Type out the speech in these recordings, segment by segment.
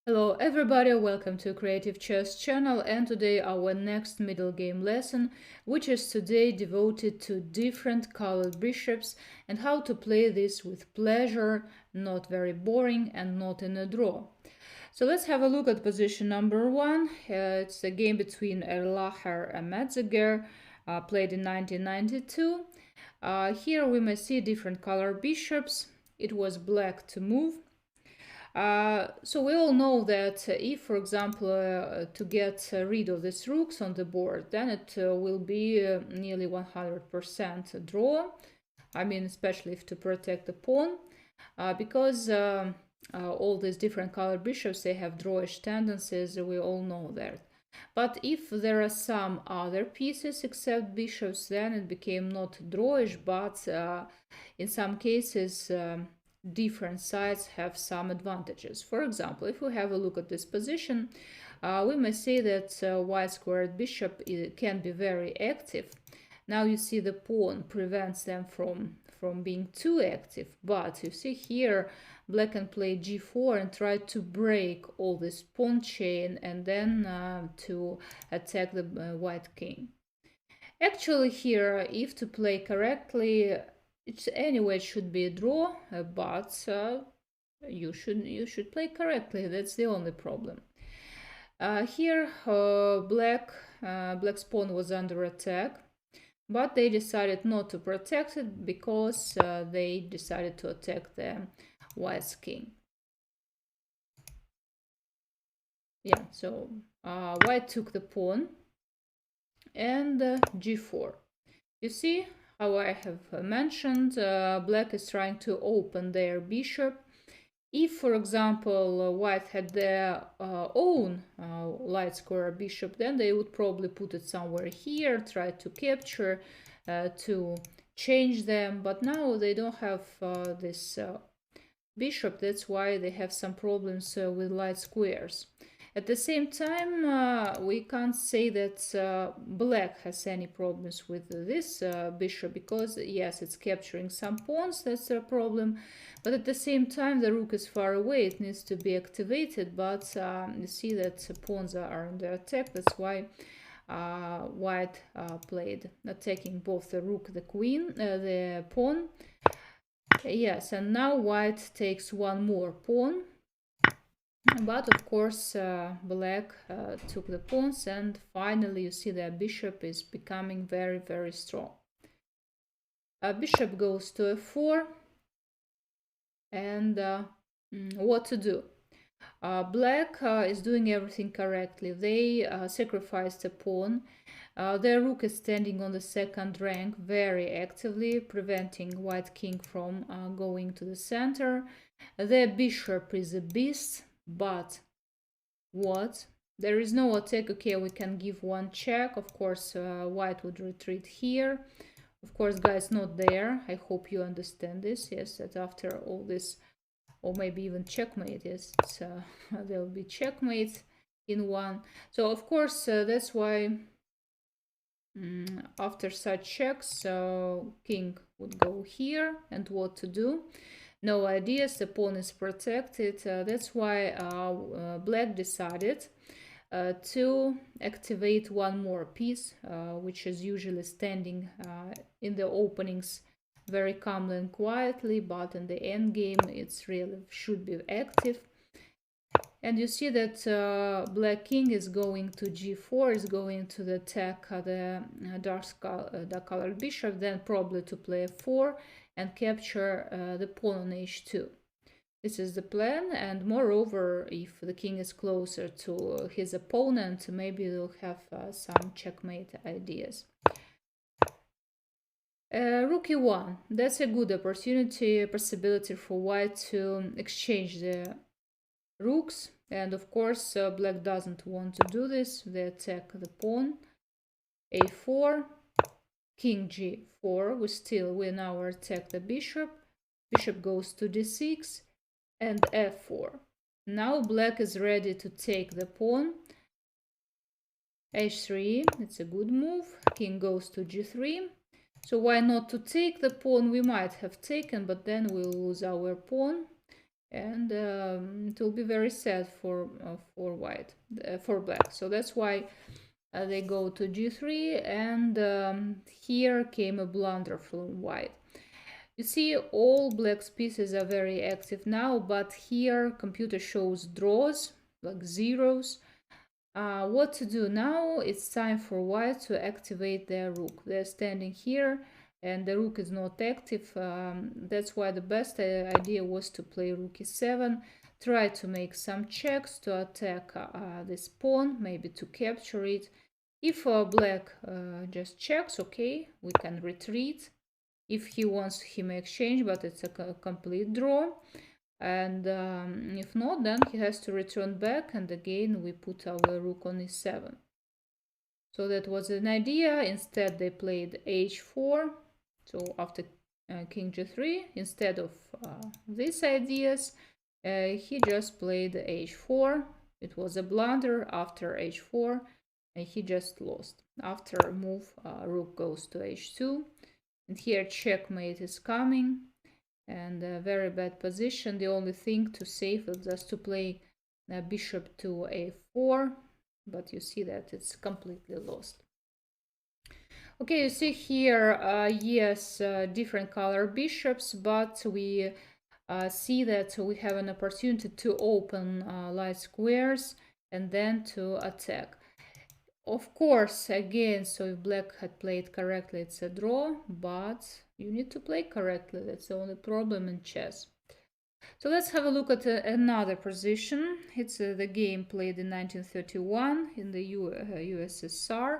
Hello everybody, welcome to Creative Chess channel, and today our next middle game lesson, which is today devoted to different colored bishops and how to play this with pleasure, not very boring and not in a draw. So let's have a look at position number one. It's a game between Erlacher and Metzeger, played in 1992. Here we may see different color bishops. It was black to move. So we all know that if, for example, to get rid of these rooks on the board, then it will be nearly 100% draw. I mean, especially if to protect the pawn, because all these different color bishops, they have drawish tendencies. We all know that. But if there are some other pieces except bishops, then it became not drawish, but in some cases different sides have some advantages. For example, if we have a look at this position, we may say that white squared bishop can be very active. Now you see the pawn prevents them from being too active, but you see here black can play g4 and try to break all this pawn chain and then to attack the white king. Actually here, if to play correctly, it's anyway it should be a draw, but you should play correctly. That's the only problem. Here, black's pawn was under attack, but they decided not to protect it because they decided to attack the white's king. Yeah, so white took the pawn and g4. You see how I have mentioned, black is trying to open their bishop. If, for example, white had their own light square bishop, then they would probably put it somewhere here, try to capture, to change them. But now they don't have this bishop. That's why they have some problems with light squares. At the same time, we can't say that black has any problems with this bishop because, yes, it's capturing some pawns, that's a problem. But at the same time, the rook is far away, it needs to be activated, but you see that pawns are under attack, that's why white played attacking both the rook, the queen, the pawn. Yes, and now white takes one more pawn. But of course, black took the pawns, and finally you see the bishop is becoming very, very strong. Bishop goes to f4, and what to do? Black is doing everything correctly. They sacrificed a pawn. Their rook is standing on the second rank very actively, preventing white king from going to the center. Their bishop is a beast. But what? There is no attack. Okay, we can give one check. Of course, white would retreat here. Of course, guys, not there. I hope you understand this. Yes, that after all this, or maybe even checkmate, yes, there will be checkmate in one. So, of course, that's why after such checks, king would go here. And what to do? No ideas, the pawn is protected. That's why black decided to activate one more piece, which is usually standing in the openings very calmly and quietly, but in the end game it's really should be active. And you see that black king is going to g4, is going to the attack the dark colored bishop, then probably to play f4 and capture the pawn on h2. This is the plan, and moreover, if the king is closer to his opponent, maybe he'll have some checkmate ideas. Rook e1, that's a good possibility for white to exchange the rooks, and of course black doesn't want to do this. They attack the pawn. a4, king g4, we now attack the bishop. Bishop goes to d6 and f4. Now black is ready to take the pawn. h3, it's a good move. King goes to g3. So why not to take the pawn? We might have taken, but then we'll lose our pawn. and it will be very sad for white, for black. So that's why they go to g3, and here came a blunder from white. You see, all black's pieces are very active now, but here computer shows draws, like zeros. What to do now? It's time for white to activate their rook. They're standing here and the rook is not active. That's why the best idea was to play rook e7, try to make some checks to attack this pawn, maybe to capture it. If black just checks, okay, we can retreat. If he wants, he may exchange, but it's a complete draw. And if not, then he has to return back, and again we put our rook on e7. So that was an idea. Instead they played h4, so after king g3, instead of these ideas, he just played h4. It was a blunder. After h4, and he just lost. After move, rook goes to h2, and here checkmate is coming, and a very bad position. The only thing to save is just to play bishop to a4, but you see that it's completely lost. Okay, you see here, yes, different color bishops, but we see that we have an opportunity to open light squares and then to attack. Of course, again, so if black had played correctly, it's a draw, but you need to play correctly. That's the only problem in chess. So let's have a look at another position. It's the game played in 1931 in the USSR.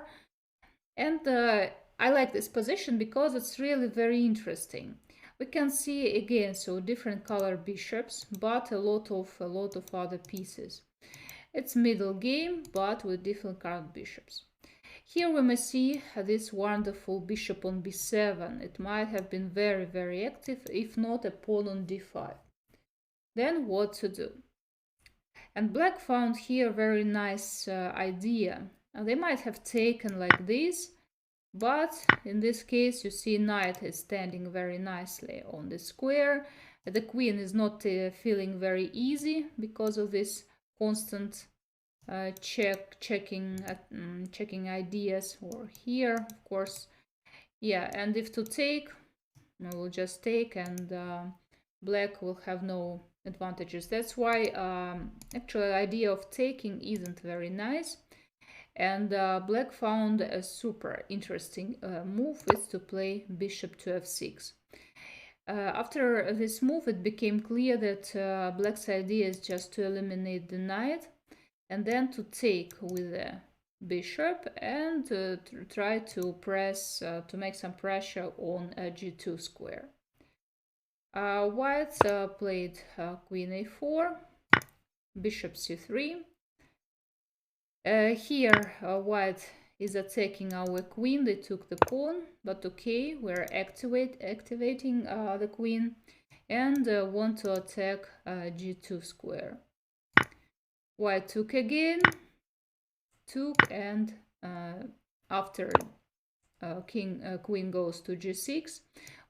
And I like this position because it's really very interesting. We can see again, so different color bishops, but a lot of other pieces. It's middle game, but with different colored bishops. Here we may see this wonderful bishop on b7. It might have been very, very active, if not a pawn on d5. Then what to do? And black found here a very nice idea. They might have taken like this, but in this case you see knight is standing very nicely on the square. The queen is not feeling very easy because of this constant checking ideas. Or here, of course, yeah. And if to take, I will just take, and black will have no advantages. That's why actually the idea of taking isn't very nice. And black found a super interesting move, is to play bishop to f6. After this move, it became clear that black's idea is just to eliminate the knight and then to take with the bishop and try to press, to make some pressure on g2 square. White played queen a4, bishop c3. Here white is attacking our queen. They took the pawn, but okay, we're activating the queen and want to attack g2 square. White took again, took, and after queen goes to g6,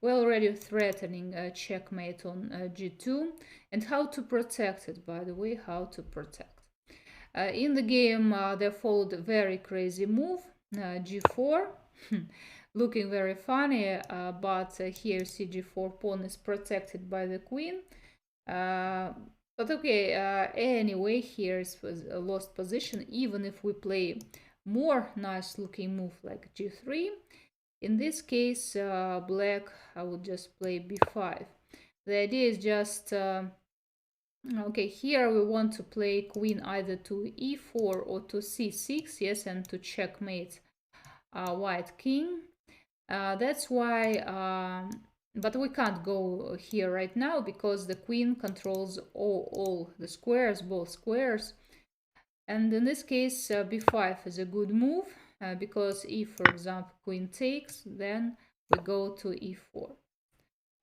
we're already threatening a checkmate on g2. And how to protect it, by the way, how to protect. In the game, they followed a very crazy move, g4, looking very funny, but here c4 pawn is protected by the queen. But okay, anyway, here is a lost position. Even if we play more nice looking move like g3, in this case, black, I would just play b5. The idea is just okay, here we want to play queen either to e4 or to c6, yes, and to checkmate white king. That's why, but we can't go here right now because the queen controls all the squares, both squares. And in this case, b5 is a good move because if, for example, queen takes, then we go to e4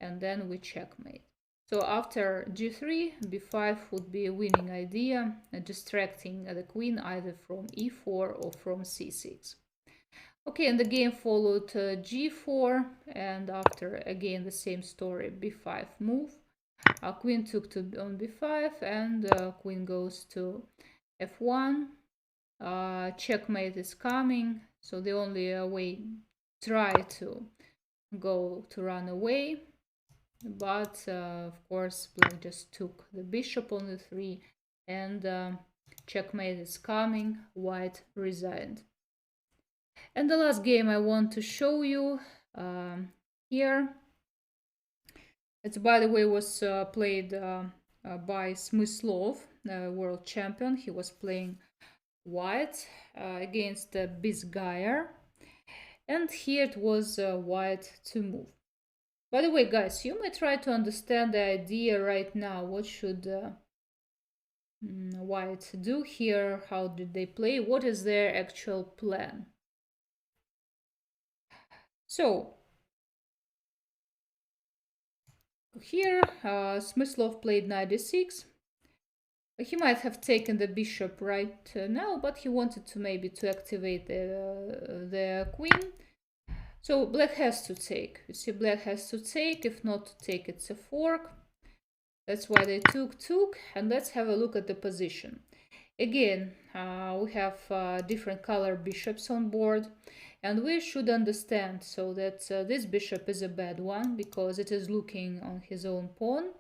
and then we checkmate. So after g3, b5 would be a winning idea, distracting the queen either from e4 or from c6. Okay, and the game followed g4, and after again the same story, b5 move. Queen took to on b5, and queen goes to f1. Checkmate is coming, so the only way try to go to run away, but of course black just took the bishop on the 3, and checkmate is coming, white resigned. And the last game I want to show you here, it's by the way was played by Smyslov, world champion. He was playing white against Bisgeier, and here it was white to move. By the way, guys, you may try to understand the idea right now. What should white do here? How did they play? What is their actual plan? So here Smyslov played knight d6. He might have taken the bishop right now, but he wanted to maybe to activate the queen. So black has to take. You see, black has to take. If not to take, it's a fork. That's why they took. And let's have a look at the position. Again, we have different color bishops on board. And we should understand so that this bishop is a bad one because it is looking on his own pawn.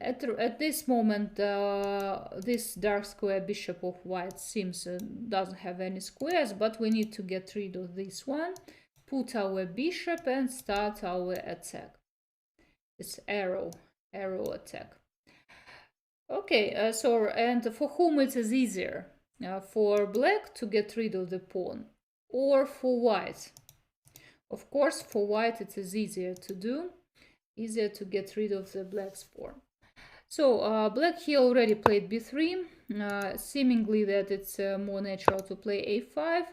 At this moment, this dark square bishop of white seems doesn't have any squares, but we need to get rid of this one, put our bishop and start our attack. This arrow attack. Okay, so and for whom it is easier? For black to get rid of the pawn, or for white? Of course, for white it is easier to do, easier to get rid of the black's pawn. So black here already played b3, seemingly that it's more natural to play a5,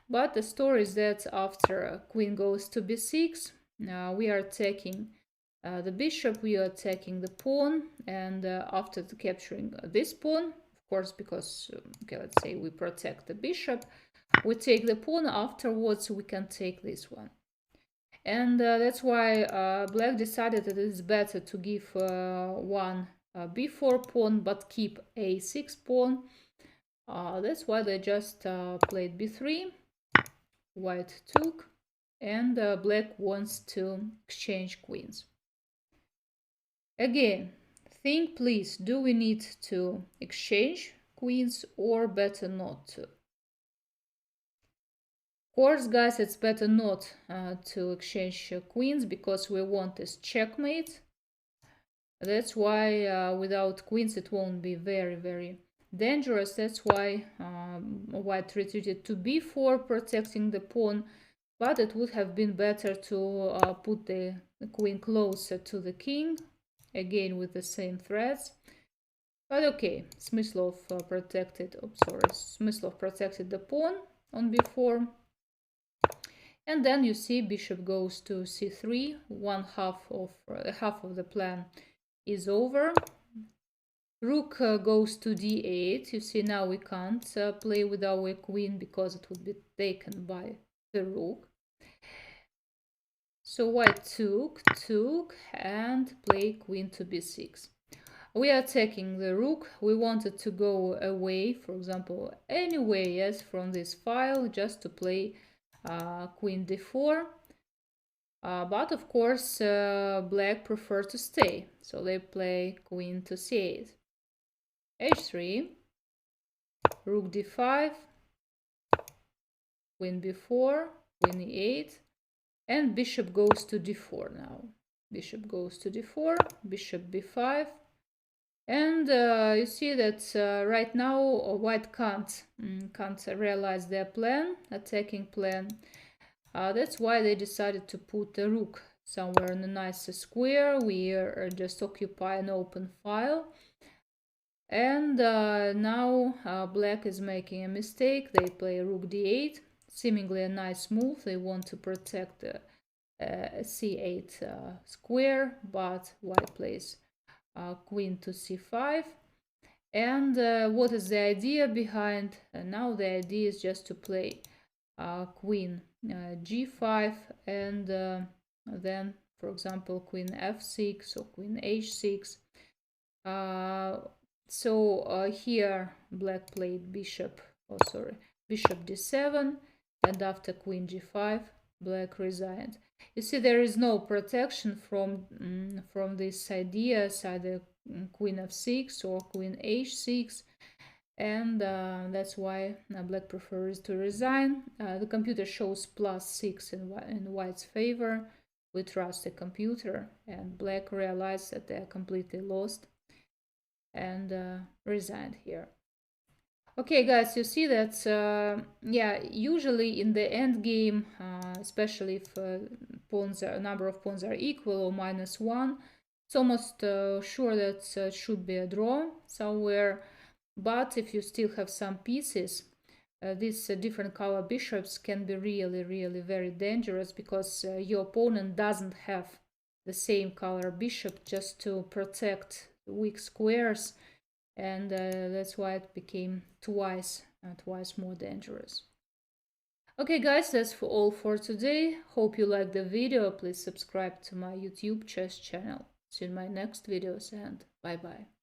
but the story is that after queen goes to b6, we are attacking the bishop, we are attacking the pawn, and after capturing this pawn, of course, because, okay, let's say we protect the bishop, we take the pawn, afterwards we can take this one. And that's why black decided that it is better to give one b4 pawn but keep a6 pawn. That's why they just played b3, white took, and black wants to exchange queens. Again, think please, do we need to exchange queens or better not to? Of course, guys, it's better not to exchange queens because we want this checkmate. That's why without queens it won't be very, very dangerous. That's why white retreated to b4, protecting the pawn, but it would have been better to put the queen closer to the king, again with the same threads. But okay, Smyslov protected, Smyslov protected the pawn on b4. And then you see bishop goes to c3, half of the plan is over. Rook goes to d8. You see, now we can't play with our queen because it would be taken by the rook. So white took, and play queen to b6. We are attacking the rook. We wanted to go away, for example, anyway, yes, from this file, just to play queen d4. But of course, black prefer to stay, so they play queen to c8. h3, rook d5, queen b4, queen e8, and bishop goes to d4 now. Bishop goes to d4, bishop b5, and you see that right now white can't realize their plan, attacking plan. That's why they decided to put the rook somewhere in a nice square. We just occupy an open file. And now black is making a mistake. They play rook d8, seemingly a nice move. They want to protect the c8 square, but white plays queen to c5. And what is the idea behind? Now the idea is just to play queen g5 and then for example, queen f6 or queen h6. Here black played bishop, bishop d7, and after queen g5, black resigned. You see, there is no protection from these ideas, either queen f6 or queen h6, and that's why black prefers to resign. The computer shows +6 in white's favor. We trust the computer, and black realized that they're completely lost and resigned here. Okay, guys, you see that, yeah, usually in the end game, especially if number of pawns are equal or -1, it's almost sure that it should be a draw somewhere. But if you still have some pieces, these different color bishops can be really, really very dangerous, because your opponent doesn't have the same color bishop just to protect weak squares, and that's why it became twice more dangerous. Okay, guys, that's all for today. Hope you liked the video. Please subscribe to my YouTube chess channel. See you in my next videos, and bye bye.